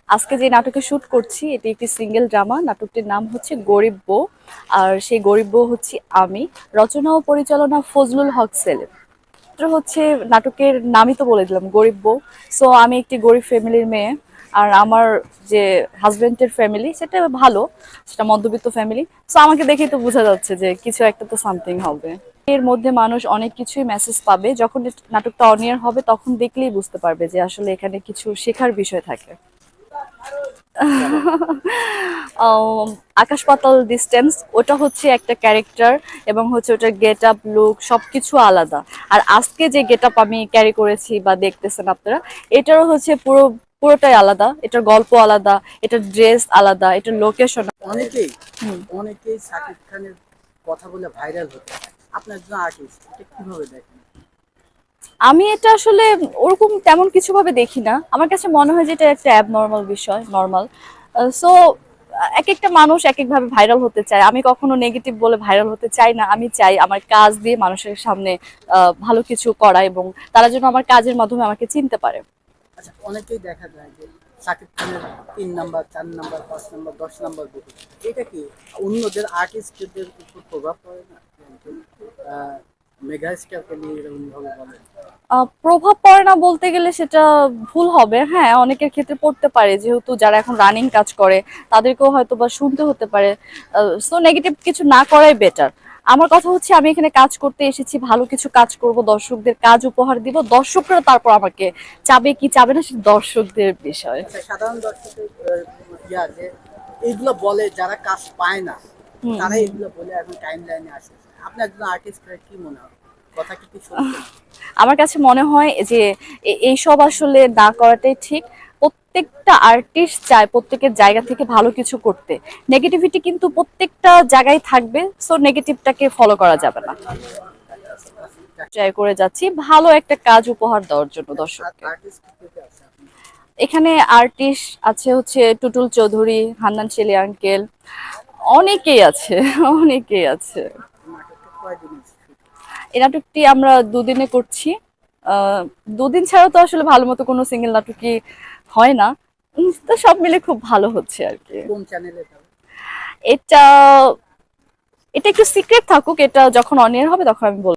আজকে যে নাটকে শুট করছি এটি একটি সিঙ্গেল ড্রামা। নাটকটির নাম হচ্ছে গরিব বউ। আর সেই গরিব বউ হচ্ছি আমি। রচনা ও পরিচালনা ফজলুল হক সেলিম। হচ্ছে নাটকের নামই তো বলে দিলাম, গরিব বউ। সো আমি একটি গরিব ফ্যামিলির মেয়ে। আর আমার যে হাজবেন্ডের ফ্যামিলি সেটা ভালো, সেটা মধ্যবিত্ত ফ্যামিলি। সো আমাকে দেখেই তো বোঝা যাচ্ছে যে কিছু একটা তো সামথিং হবে। এর মধ্যে মানুষ অনেক কিছুই মেসেজ পাবে, যখন নাটকটা অন এয়ার হবে তখন দেখলেই বুঝতে পারবে যে আসলে এখানে কিছু শেখার বিষয় থাকে। বলেন। আম, আকাশ পাতাল ডিস্টেন্স ওটা হচ্ছে একটা ক্যারেক্টার, এবং হচ্ছে ওটার গেট আপ লুক সবকিছু আলাদা। আর আজকে যে গেট আপ আমি ক্যারি করেছি বা দেখতেছেন আপনারা, এটারও হচ্ছে পুরোটাই আলাদা। এটার গল্প আলাদা, এটার ড্রেস আলাদা, এটার লোকেশন। অনেকেই অনেকেই শাকিব খানের কথা বলে ভাইরাল হতে চায়। আপনি একজন আর্টিস্ট, এটা কিভাবে দেখেন? আমি এটা আসলে ওরকম তেমন কিছু ভাবে দেখি না। আমার কাছে মনে হয় যে এটা একটা অ্যাবনর্মাল বিষয়, নর্মাল। সো এক একটা মানুষ এক এক ভাবে ভাইরাল হতে চায়। আমি কখনো নেগেটিভ বলে ভাইরাল হতে চাই না। আমি চাই আমার কাজ দিয়ে মানুষের সামনে ভালো কিছু করা, এবং তারা যেন আমার কাজের মাধ্যমে আমাকে চিনতে পারে। আচ্ছা, অনেকেই দেখা যায় যে শাকিব খানের 3 নাম্বার, 4 নাম্বার, 5 নাম্বার, 10 নাম্বার বুকে, এটা কি অন্যদের আর্টিস্টদের উপর প্রভাব পড়ে না? মেগা স্টারকে নিয়ে এরকম ভাবে বলে। প্রভাব পড়ে না বলতে গেলে সেটা ভুল হবে। হ্যাঁ, অনেকের ক্ষেত্রে পড়তে পারে, যেহেতু যারা এখন রানিং কাজ করে তাদেরকেও হয়তো বা শুনতে হতে পারে। সো নেগেটিভ কিছু না করাই বেটার। আমার কথা হচ্ছে আমি এখানে কাজ করতে এসেছি, ভালো কিছু কাজ করব, দর্শকদের কাজ উপহার দিব। দর্শকরা তারপর আমাকে চাবে কি চাবে না সেটা দর্শকদের বিষয়। আচ্ছা, সাধারণ দর্শকের যে এইগুলো বলে যারা কাজ পায় না, হুম তারা হুম। এগুলো বলে এখন টাইম লাইনে আসতেছে। আপনি একজন আর্টিস্ট, কি মনে হয়, কথা কি সত্য? আমার কাছে মনে হয় যে এইসব আসলে না করাটাই ঠিক। প্রত্যেকটা আর্টিস্ট চায় প্রত্যেকের জায়গা থেকে ভালো কিছু করতে। নেগেটিভিটি কিন্তু প্রত্যেকটা জায়গায় থাকবে, সো নেগেটিভটাকে ফলো করা যাবে না। ট্রাই করে যাচ্ছি ভালো একটা কাজ উপহার দেওয়ার জন্য দর্শককে। আর্টিস্ট কে আছে আপনি? এখানে আর্টিস্ট আছে হচ্ছে টুটুল চৌধুরী, হান্নান শেলি আঙ্কেল, অনেকেই আছে। অনেকেই আছে। নাটকটা কয়দিন এই নাটকটি আমরা দুদিনে করছি। আহ, দুদিন ছাড়া তো আসলে ভালো মতো কোনো সিঙ্গেল নাটকই হয় না। তো সব মিলে খুব ভালো হচ্ছে আর কি। কোন চ্যানেলে? এটা এটা একটু সিক্রেট থাকুক, এটা যখন অন এয়ার হবে তখন আমি বলবো।